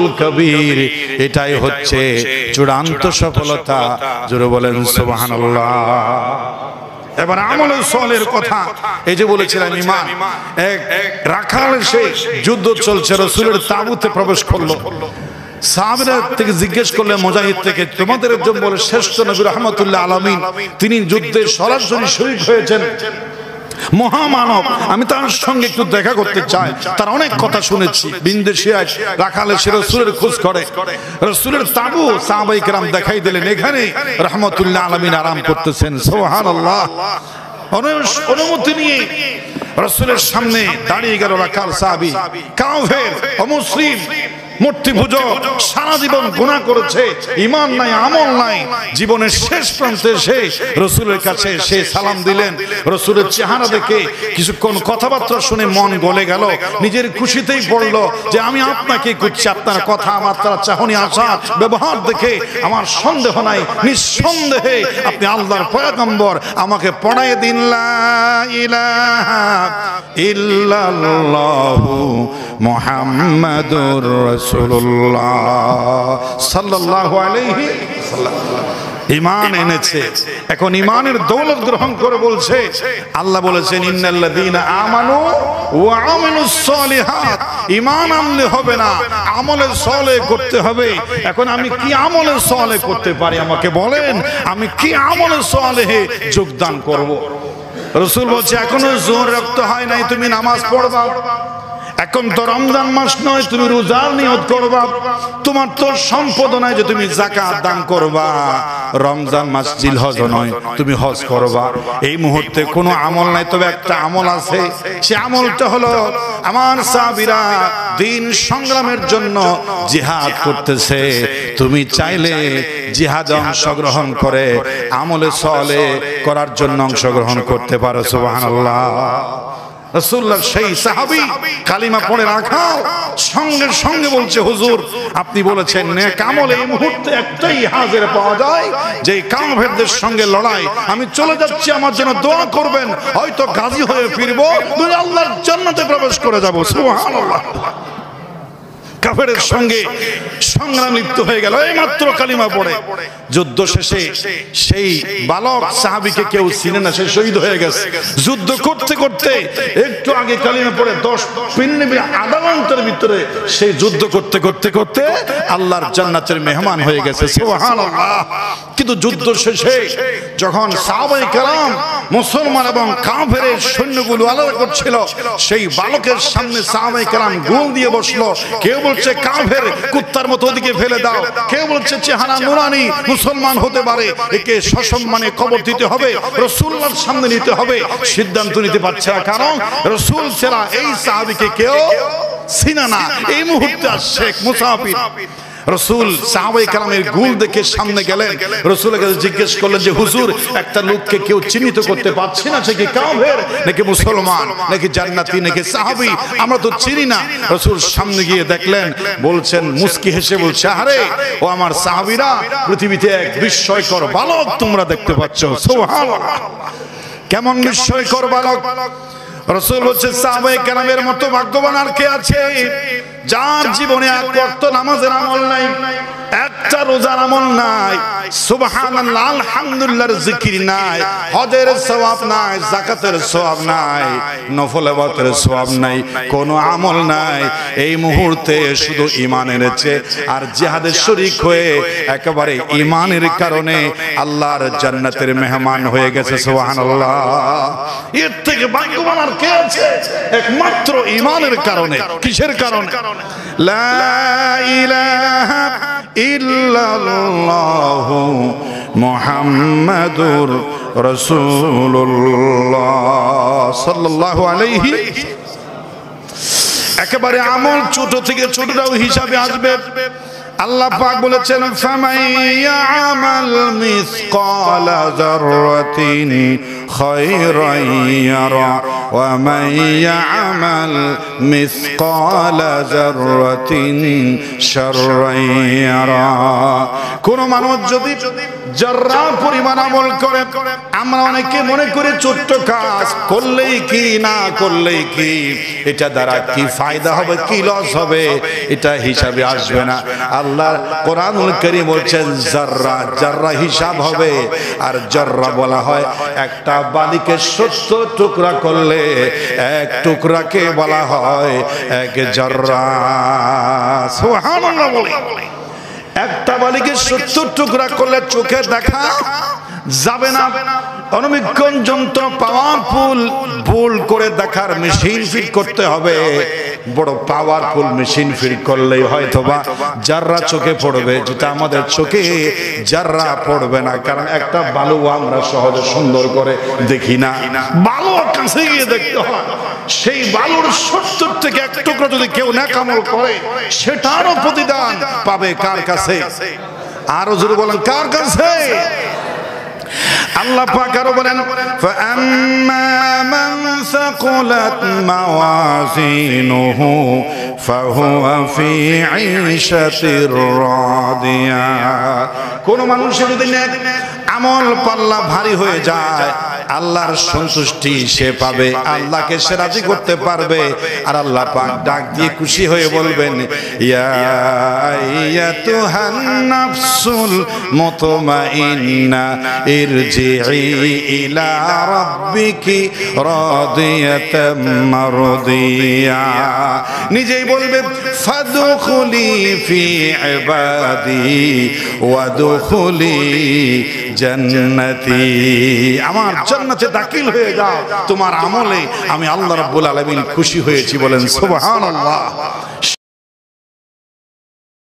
ফাউজুল কবীর, এটাই হচ্ছে চূড়ান্ত সফলতা। জোরে বলেন সুবহানাল্লাহ। এবার আমলে সলের কথা, এই যে বলেছিলাম ঈমান, এক রাখাল সে যুদ্ধ চলছে, রাসূলের তাবুতে প্রবেশ করলো। সাহাবীরা থেকে জিজ্ঞেস করলে মুজাহিদ থেকে, তোমাদের একজন বলে শ্রেষ্ঠ নবী রাহমাতুল্লাহ আলামিন, তিনি যুদ্ধে সরাসরি শরীক হয়েছেন, মহামানব, আমি তার সঙ্গে একটু দেখা করতে চাই। তার অনেক কথা শুনেছি। বিন্দেশিয়ায় রাখালে সে রাসূলের খোঁজ করে, রাসূলের তাবু সাহাবায়ে কেরাম দেখাই দিলেন, এখানে রাহমাতুল্লাহ আলামিন আরাম করতেছেন। সুবহানাল্লাহ। অনুমতি নিয়ে রাসূলের সামনে দাঁড়িয়ে গেল রাখাল সাহাবী, কাফের, অমুসলিম, মূর্তি পূজক, সারা জীবন গুনাহ করেছে, ঈমান নাই, আমল নাই। জীবনের শেষ প্রান্তে এসে রাসূলের কাছে সে সালাম দিলেন। রাসূলের চেহারা দেখে কিছুক্ষণ কথাবার্তা শুনে মন গলে গেল। নিজের খুশিতেই বলল যে আমি আপনাকে খুঁজছি, আপনার কথাবার্তা, চাহনি, আশা, ব্যবহার দেখে আমার সন্দেহ নাই, নিঃসন্দেহে আপনি আল্লাহর পয়গম্বর। আমাকে পড়ায় দিন লা ইলাহা ইল্লাল্লাহু মুহাম্মাদুর রাসূলুল্লাহ সাল্লাল্লাহু আলাইহি ওয়াসাল্লাম। ঈমান এনেছে, এখন ঈমানের দৌলত গ্রহণ করে বলছে, আল্লাহ বলেছেন ইন্নাল্লাযীনা আমানু ওয়া আমিলুস সালিহাত। ঈমান আনলে হবে না, আমলে সালেহ করতে হবে। এখন আমি কি আমলে সালেহ করতে পারি, আমাকে বলেন, আমি কি আমলে সালেহে যোগদান করব? রাসূল বলছে, এখনো যোহর রক্ত হয় নাই, তুমি নামাজ পড়বা। এখন তো রমজান মাস নয়, তুমি রোজার নিয়ত করবা। তোমার তো সম্পদ নাই যে তুমি যাকাত দান করবা। রমজান মাস জিলহজ নয়, তুমি হজ করবা। এই মুহূর্তে কোনো আমল নাই, তবে একটা আমল আছে। সে আমলটা হলো আমার সাহাবীরা দ্বীন সংগ্রামের জন্য জিহাদ করতেছে। তুমি চাইলে জিহাদে অংশগ্রহণ করে আমলে সালেহ করার জন্য অংশগ্রহণ করতে পারো। সুবহানাল্লাহ। রাসূলুল্লাহ সেই সাহাবী কালিমা পড়ে রাখাল সঙ্গে সঙ্গে বলছে, হুজুর আপনি বলেছেন নেক আমল এই মুহূর্তে একটাই হাজির পাওয়া যায়, যে কাফেরদের সঙ্গে লড়াই। আমি চলে যাচ্ছি, আমার জন্য দোয়া করবেন, হয়তো গাজী হয়ে ফিরবো, দুই আল্লাহর জান্নাতে প্রবেশ করে যাব। সুবহানাল্লাহ। কাফেরের সঙ্গে সংগ্রাম লিপ্ত হয়ে গেল এই মাত্র কালিমা পড়ে। যুদ্ধ শেষে সেই বালক সাহাবীকে কেউ চিনে না, সে শহীদ হয়ে গেছে। যুদ্ধ করতে করতে একটু আগে কালিমা পড়ে 10 মিনিট, আধা ঘন্টার ভিতরে সেই যুদ্ধ করতে করতে করতে আল্লাহর জান্নাতের মেহমান হয়ে গেছে। সুবহানাল্লাহ। কিন্তু যুদ্ধ শেষে যখন সাহাবায়ে কেরাম মুসলমান এবং কাফেরের সৈন্যগুলো আলাদা করছিল, সেই বালকের সামনে সাহাবায়ে কেরাম গোল দিয়ে বসলো। কেউ বলছে কাফের, কুত্তার মতো ওদিকে ফেলে দাও। কেউ বলছে চেহারা নুরানি, মুসলমান হতে পারে, একে সসম্মানে কবর দিতে হবে, রাসূলুল্লাহর সামনে নিতে হবে। সিদ্ধান্ত নিতে পারছে না, কারণ রাসূল ছাড়া এই সাহাবীকে কেউ চিনে না। এই মুহূর্তে শেখ মুসাফির রাসূল সাহাবায়ে কেরামের গুল দেখে সামনে গেলেন। রাসূলের কাছে জিজ্ঞেস করলেন যে হুজুর, একটা লোককে কেউ চিহ্নিত করতে পারছি না, সে কি কাফের নাকি মুসলমান নাকি জান্নাতি নাকি সাহাবী, আমরা তো চিনি না। রাসূল সামনে গিয়ে দেখলেন, বলছেন, মুস্কি হেসে বলছে, আরে ও আমার সাহাবীরা, পৃথিবীতে এক বিস্ময়কর বালক তোমরা দেখতে পাচ্ছ। সুবহানাল্লাহ। কেমন বিস্ময়কর বালক? রাসূল বলছে, সাহাবায়ে কেরামের মতো ভাগ্যবান আর কে আছে, যার জীবনে এক ওয়াক্ত নামাজের আমল নাই, একটা রোজার আমল নাই, সুবহানাল্লাহ আলহামদুলিল্লাহর জিকির নাই, হজের সওয়াব নাই, যাকাতের সওয়াব নাই, নফল ইবাদতের সওয়াব নাই, কোনো আমল নাই। এই মুহূর্তে শুধু ঈমান এনেছে আর জিহাদে শরীক হয়ে একেবারে ঈমানের কারণে আল্লাহর জান্নাতের মেহমান হয়ে গেছে। সুবহানাল্লাহ। এর থেকে ভাগ্যবান আর কে আছে? একমাত্র ঈমানের কারণে। কিসের কারণে? লা ইলাহা ইল্লাল্লাহু মুহাম্মাদুর রাসূলুল্লাহ সাল্লাল্লাহু আলাইহি। একেবারে আমল ছোট থেকে ছোটটাও হিসাবে আসবে। আল্লাহ পাক বলেছেন, ফামান ইয়ামাল মিসকালা যাররাতিন خيرا يرى ومن يعمل مثقال ذرة شرا يرى কোন মানুষ যদি জর্রা পরিমাণ আমল করে, আমরা অনেকে মনে করি ছোট্ট কাজ করলেই কি না করলেই কি, এটা দ্বারা কি ফায়দা হবে কি লস হবে এটা হিসাবে আসবে না। আল্লাহ কোরআনুল কারীম বলছেন জর্রা জর্রা হিসাব হবে। আর জর্রা বলা হয় একটা বালিকে 70 টুকরা করলে এক টুকরাকে বলা হয় এক জর্রা। সুবহানাল্লাহ বলে একটা বালিকে 70 টুকরা করলে চোখে দেখা যাবে না। অনুবীক্ষণ যন্ত্র পাওয়ারফুল ভুল করে দেখার মেশিন ফিট করতে হবে। বড় পাওয়ারফুল মেশিন ফিট করলেই হয়তোবা জাররা চোখে পড়বে, যেটা আমাদের চোখে জাররা পড়বে না। কারণ একটা বালু আমরা সহজে সুন্দর করে দেখি না, বালু কাছে গিয়ে দেখতে হয়। সেই বালুর 70 থেকে এক টুকরা যদি কেউ নেক আমল করে সেটারও প্রতিদান পাবে কার কাছে? আরো জোরে বলেন কার কাছে? আল্লাহ পাক আরো বলেন ফাআম্মা মান সাকুলাত মাওয়াজিনুহু ফাহুয়া ফি ঈশাতির রাদিয়া। কোন মানুষের যদি নেক আমল পাল্লা ভারী হয়ে যায় আল্লাহর সন্তুষ্টি সে পাবে, আল্লাহকে সে রাজি করতে পারবে। আর আল্লাহ পাক ডাক দিয়ে খুশি হয়ে বলবেন ইয়া আইয়াতুহান নাফসুল মুতমাইন্না ইরজিই ইলা রাব্বিকি রাদিয়াতাম মারদিয়া। নিজেই বলবে ফাদখুলি ফি ইবাদি ওয়াদখুলি জান্নাতি, আমার জান্নাতে দাখিল হয়ে যাও, তোমার আমলে আমি আল্লাহ রাব্বুল আলামিন খুশি হয়েছি। বলেন সুবহানাল্লাহ।